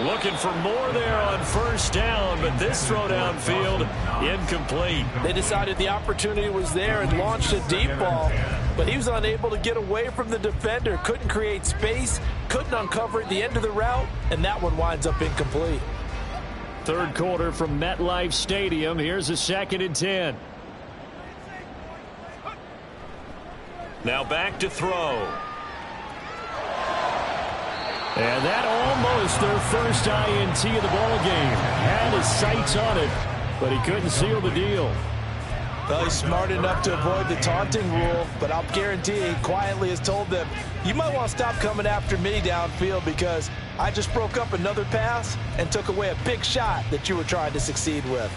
Looking for more there on 1st down, but this throw downfield, incomplete. They decided the opportunity was there and launched a deep ball, but he was unable to get away from the defender, couldn't create space, couldn't uncover at the end of the route, and that one winds up incomplete. 3rd quarter from MetLife Stadium. Here's a 2nd and 10. Now back to throw. And that almost their first INT of the ball game. Had his sights on it, but he couldn't seal the deal. Well, he's smart enough to avoid the taunting rule, but I'll guarantee he quietly has told them, you might want to stop coming after me downfield because I just broke up another pass and took away a big shot that you were trying to succeed with.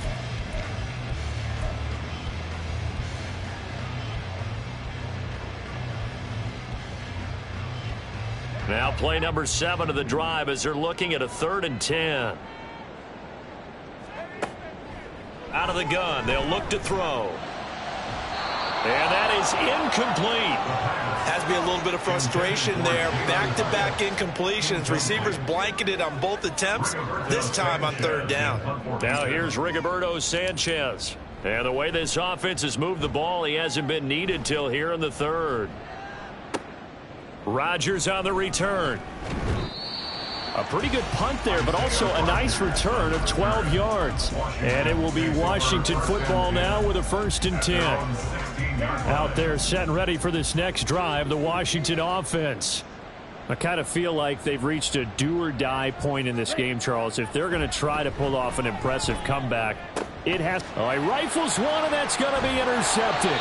Now play number 7 of the drive as they're looking at a 3rd and 10. Out of the gun, they'll look to throw. And that is incomplete. Has to be a little bit of frustration there. Back-to-back incompletions. Receivers blanketed on both attempts, this time on 3rd down. Now here's Rigoberto Sanchez. And the way this offense has moved the ball, he hasn't been needed till here in the 3rd. Rodgers on the return. A pretty good punt there, but also a nice return of 12 yards. And it will be Washington football now with a 1st and 10. Out there set and ready for this next drive, the Washington offense. I kind of feel like they've reached a do-or-die point in this game, Charles. If they're going to try to pull off an impressive comeback, it has. Oh, he rifles one, and that's going to be intercepted.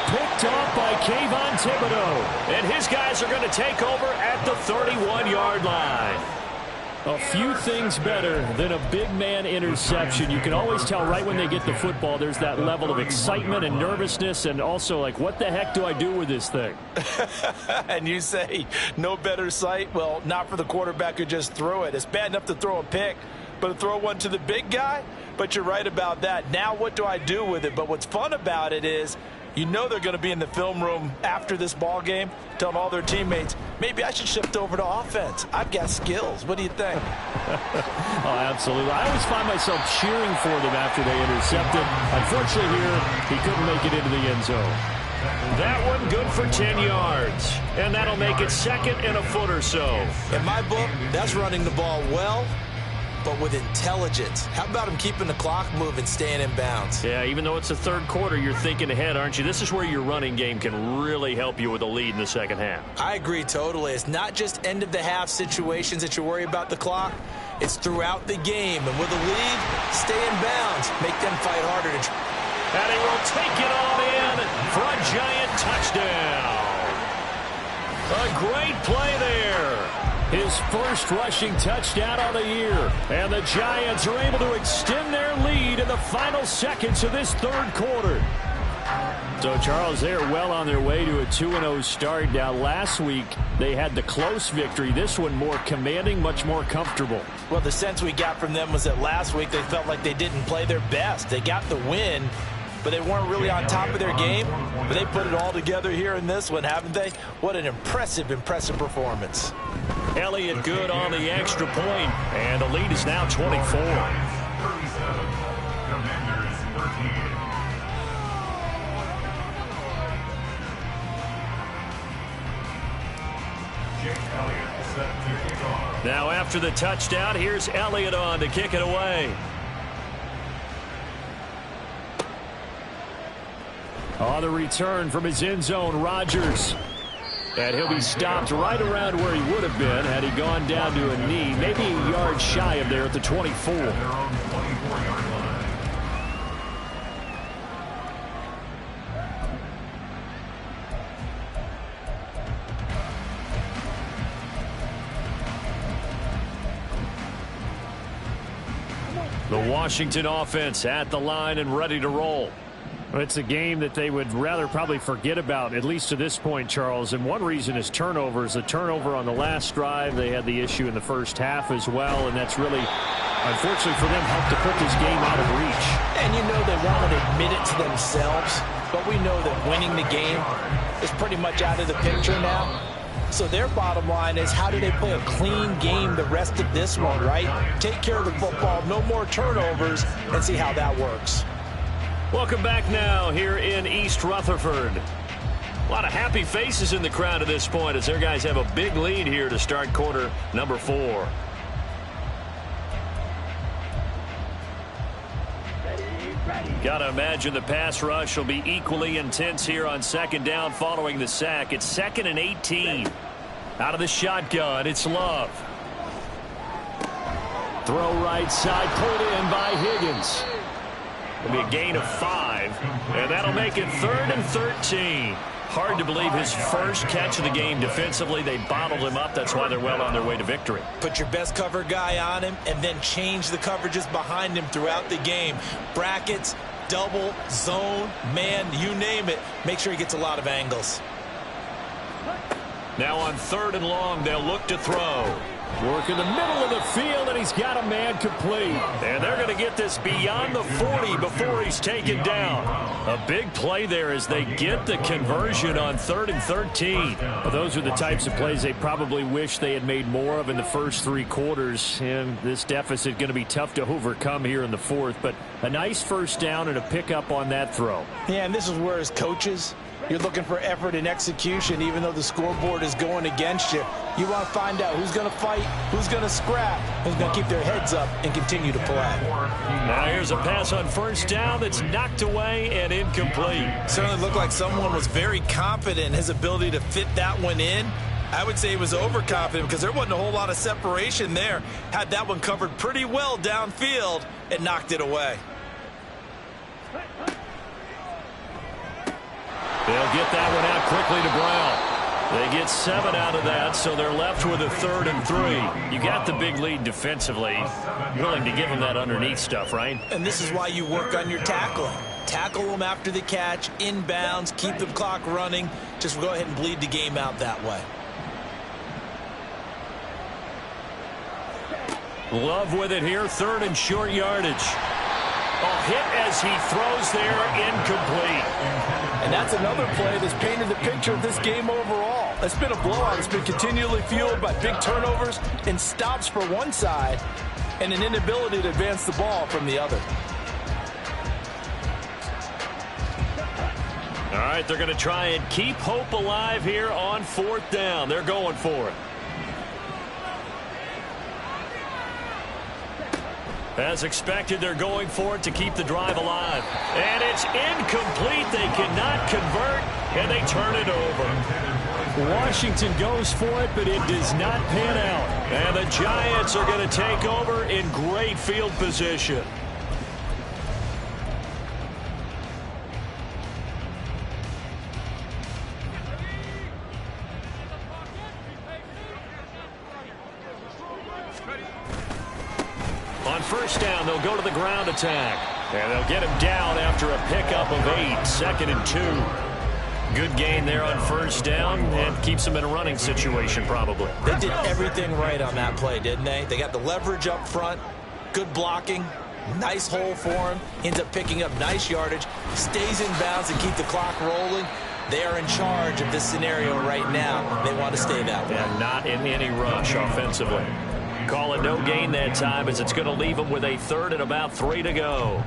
Picked off by Kayvon Thibodeau. And his guys are going to take over at the 31-yard line. A few things better than a big man interception. You can always tell right when they get the football, there's that level of excitement and nervousness, and also like, what the heck do I do with this thing? And you say, no better sight? Well, not for the quarterback who just threw it. It's bad enough to throw a pick, but to throw one to the big guy? But you're right about that. Now what do I do with it? But what's fun about it is, you know they're going to be in the film room after this ball game, telling all their teammates, maybe I should shift over to offense. I've got skills. What do you think? Oh, absolutely. I always find myself cheering for them after they intercepted. Unfortunately here, he couldn't make it into the end zone. That one good for 10 yards. And that'll make it 2nd and a foot or so. In my book, that's running the ball well, but with intelligence. How about him keeping the clock moving, staying in bounds? Yeah, even though it's the 3rd quarter, you're thinking ahead, aren't you? This is where your running game can really help you with a lead in the 2nd half. I agree totally. It's not just end-of-the-half situations that you worry about the clock. It's throughout the game. And with a lead, stay in bounds. Make them fight harder. And he will take it on in for a giant touchdown. A great play there. His first rushing touchdown of the year. And the Giants are able to extend their lead in the final seconds of this 3rd quarter. So, Charles, they are well on their way to a 2-0 start. Now, last week, they had the close victory. This one more commanding, much more comfortable. Well, the sense we got from them was that last week they felt like they didn't play their best. They got the win, but they weren't really on top of their game. But they put it all together here in this one, haven't they? What an impressive performance. Elliott good on the extra point, and the lead is now 24. 37, Commanders 13. Jake Elliott set to kick off. Now after the touchdown, here's Elliott on to kick it away. On the return from his end zone, Rodgers. And he'll be stopped right around where he would have been had he gone down to a knee, maybe a yard shy of there at the 24. Their own 24-yard line. The Washington offense at the line and ready to roll. It's a game that they would rather probably forget about, at least to this point, Charles. And one reason is turnovers. A turnover on the last drive. They had the issue in the first half as well, and that's really, unfortunately for them, helped to put this game out of reach. And you know they won't admit it to themselves, but we know that winning the game is pretty much out of the picture now. So their bottom line is, how do they play a clean game the rest of this one, right? Take care of the football, no more turnovers, and see how that works. Welcome back now here in East Rutherford. A lot of happy faces in the crowd at this point as their guys have a big lead here to start quarter number 4. Got to imagine the pass rush will be equally intense here on second down following the sack. It's 2nd and 18. Out of the shotgun, it's Love. Throw right side, pulled in by Higgins. It'll be a gain of 5, and that'll make it 3rd and 13. Hard to believe his first catch of the game defensively. They bottled him up. That's why they're well on their way to victory. Put your best cover guy on him and then change the coverages behind him throughout the game. Brackets, double, zone, man, you name it. Make sure he gets a lot of angles. Now on 3rd and long, they'll look to throw. Work in the middle of the field, and he's got a man complete. And they're going to get this beyond the 40 before he's taken down. A big play there as they get the conversion on 3rd and 13. Well, those are the types of plays they probably wish they had made more of in the first 3 quarters. And this deficit going to be tough to overcome here in the 4th. But a nice first down and a pickup on that throw. Yeah, and this is where as coaches, you're looking for effort and execution, even though the scoreboard is going against you. You want to find out who's going to fight, who's going to scrap, who's going to keep their heads up and continue to play. Now here's a pass on first down that's knocked away and incomplete. Certainly looked like someone was very confident in his ability to fit that one in. I would say he was overconfident because there wasn't a whole lot of separation there. Had that one covered pretty well downfield and knocked it away. They'll get that one out quickly to Brown. They get 7 out of that, so they're left with a 3rd and 3. You got the big lead defensively. Willing to give them that underneath stuff, right? And this is why you work on your tackling. Tackle them after the catch, inbounds, keep the clock running. Just go ahead and bleed the game out that way. Love with it here, 3rd and short yardage. A hit as he throws there, incomplete. And that's another play that's painted the picture of this game overall. It's been a blowout. It's been continually fueled by big turnovers and stops for one side and an inability to advance the ball from the other. All right, they're going to try and keep hope alive here on 4th down. They're going for it. As expected, they're going for it to keep the drive alive. And it's incomplete. They cannot convert, and they turn it over. Washington goes for it, but it does not pan out. And the Giants are going to take over in great field position. On first down, they'll go to the ground attack. And they'll get him down after a pickup of 8, 2nd and 2. Good gain there on first down and keeps him in a running situation probably. They did everything right on that play, didn't they? They got the leverage up front, good blocking, nice hole for him, ends up picking up nice yardage, stays in bounds and keep the clock rolling. They are in charge of this scenario right now. They want to stay that way. And not in any rush offensively. Call it no gain that time as it's going to leave them with a 3rd and about 3 to go.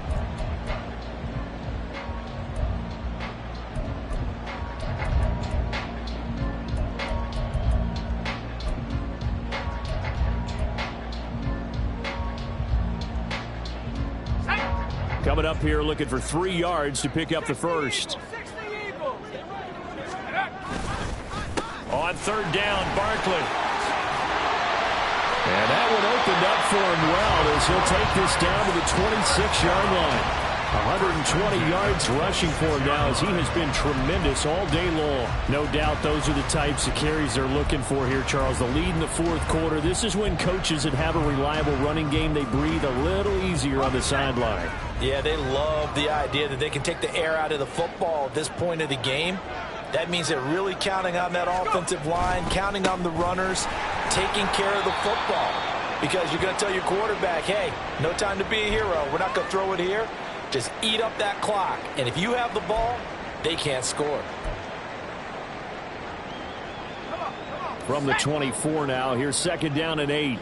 Coming up here looking for 3 yards to pick up the first. On 3rd down, Barkley. And that one opened up for him well as he'll take this down to the 26-yard line. 120 yards rushing for him now as he has been tremendous all day long. No doubt those are the types of carries they're looking for here, Charles. The lead in the 4th quarter. This is when coaches that have a reliable running game, they breathe a little easier on the sideline. Yeah, they love the idea that they can take the air out of the football at this point of the game. That means they're really counting on that offensive line, counting on the runners, taking care of the football. Because you're going to tell your quarterback, hey, no time to be a hero. We're not going to throw it here. Just eat up that clock. And if you have the ball, they can't score. From the 24 now, here's 2nd down and 8.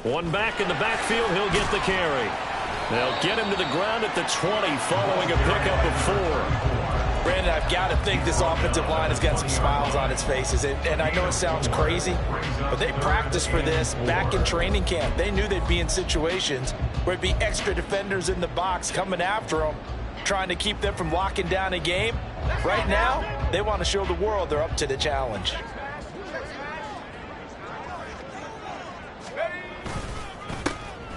One back in the backfield, he'll get the carry. They'll get him to the ground at the 20 following a pickup of 4. Brandon, I've got to think this offensive line has got some smiles on its faces. And I know it sounds crazy, but they practiced for this back in training camp. They knew they'd be in situations where it'd be extra defenders in the box coming after them, trying to keep them from locking down a game. Right now, they want to show the world they're up to the challenge.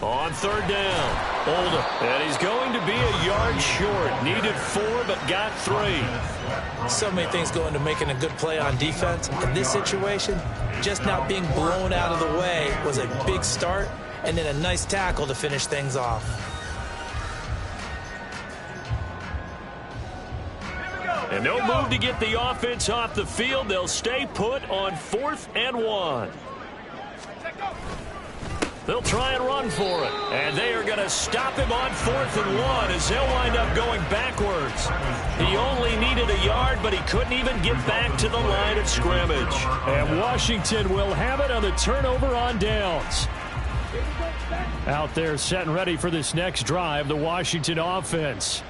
On third down, Oldham. And he's going to be a yard short. Needed 4, but got 3. So many things go into making a good play on defense. In this situation, just not being blown out of the way was a big start, and then a nice tackle to finish things off. And no move to get the offense off the field. They'll stay put on 4th and 1. They'll try and run for it. And they are going to stop him on 4th and 1 as he'll wind up going backwards. He only needed a yard, but he couldn't even get back to the line of scrimmage. And Washington will have it on the turnover on downs. Out there set and ready for this next drive, the Washington offense.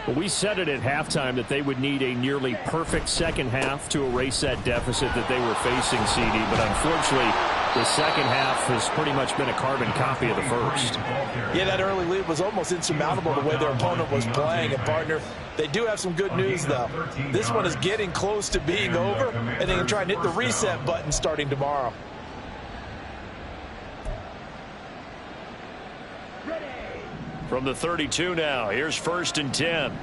Well, we said it at halftime that they would need a nearly perfect second half to erase that deficit that they were facing, CD. But unfortunately, the second half has pretty much been a carbon copy of the first. Yeah, that early lead was almost insurmountable the way their opponent was playing. And, partner, they do have some good news, though. This one is getting close to being over, and they can try and hit the reset button starting tomorrow. From the 32 now, here's 1st and 10.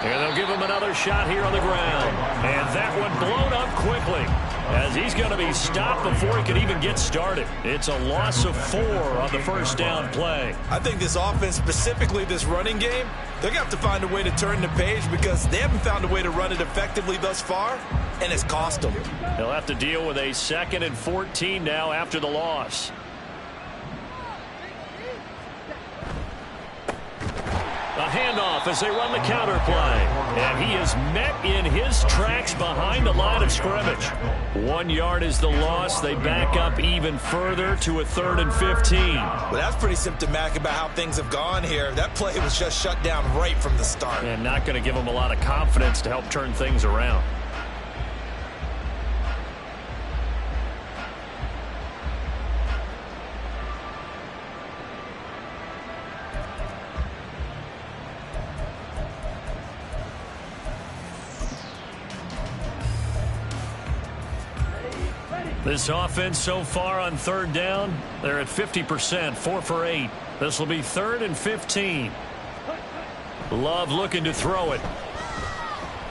And they'll give him another shot here on the ground. And that one blown up quickly as he's going to be stopped before he can even get started. It's a loss of 4 on the first down play. I think this offense, specifically this running game, they're going to have to find a way to turn the page because they haven't found a way to run it effectively thus far, and it's cost them. They'll have to deal with a 2nd and 14 now after the loss. A handoff as they run the counter play. And he is met in his tracks behind the line of scrimmage. 1 yard is the loss. They back up even further to a 3rd and 15. Well, that's pretty symptomatic about how things have gone here. That play was just shut down right from the start. And not going to give them a lot of confidence to help turn things around. This offense so far on 3rd down, they're at 50%, 4 for 8. This will be 3rd and 15. Love looking to throw it.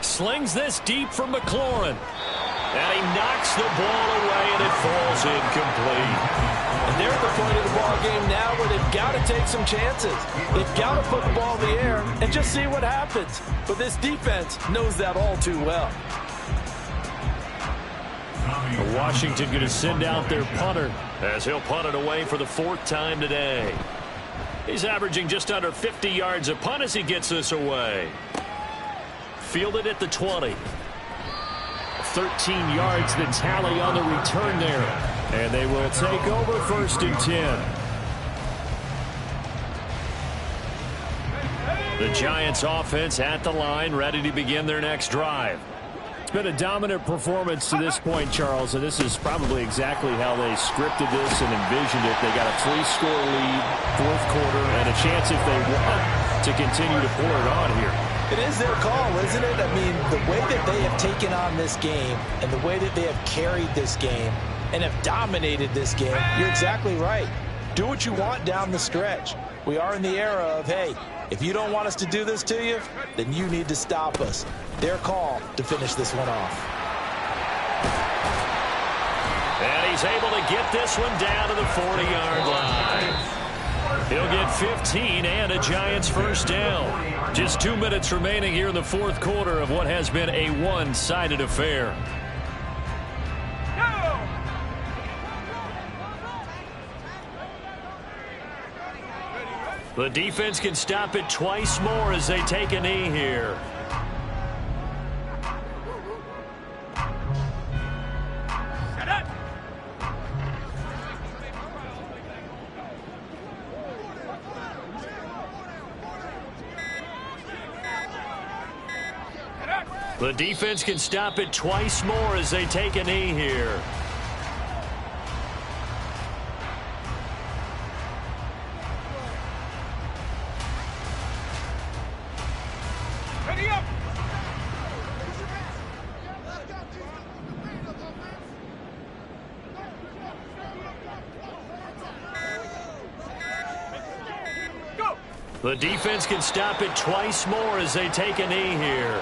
Slings this deep from McLaurin. And he knocks the ball away, and it falls incomplete. And they're at the point of the ball game now where they've got to take some chances. They've got to put the ball in the air and just see what happens. But this defense knows that all too well. Washington going to send out their punter as he'll punt it away for the 4th time today. He's averaging just under 50 yards a punt as he gets this away. Fielded at the 20. 13 yards the tally on the return there. And they will take over 1st and 10. The Giants offense at the line, ready to begin their next drive. Been a dominant performance to this point, Charles, and this is probably exactly how they scripted this and envisioned it. They got a 3-score lead, 4th quarter, and a chance if they want to continue to pour it on here. It is their call, isn't it? I mean, the way that they have taken on this game and the way that they have carried this game and have dominated this game, you're exactly right. Do what you want down the stretch. We are in the era of, hey, if you don't want us to do this to you, then you need to stop us. Their call to finish this one off. And he's able to get this one down to the 40-yard line. He'll get 15 and a Giants first down. Just 2 minutes remaining here in the 4th quarter of what has been a one-sided affair. The defense can stop it twice more as they take a knee here. The defense can stop it twice more as they take a knee here. Ready up! Go! The defense can stop it twice more as they take a knee here.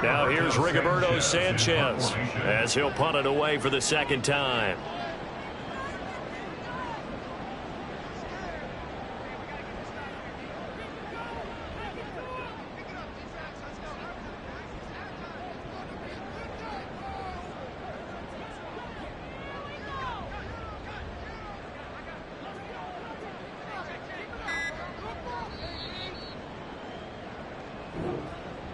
Now here's Rigoberto Sanchez as he'll punt it away for the second time.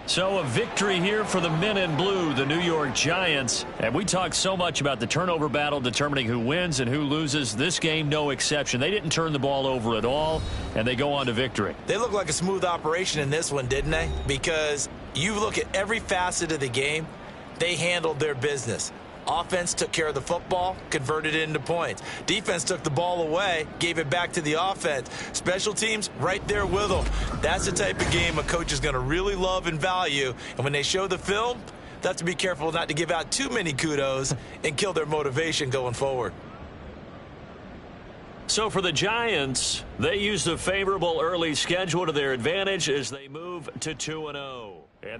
So a victory here for the men in blue, the New York Giants. And we talked so much about the turnover battle determining who wins and who loses. This game, no exception. They didn't turn the ball over at all, and they go on to victory. They look like a smooth operation in this one, didn't they? Because you look at every facet of the game, they handled their business. Offense took care of the football, converted it into points. Defense took the ball away, gave it back to the offense. Special teams, right there with them. That's the type of game a coach is going to really love and value. And when they show the film, they have to be careful not to give out too many kudos and kill their motivation going forward. So for the Giants, they use the favorable early schedule to their advantage as they move to 2-0.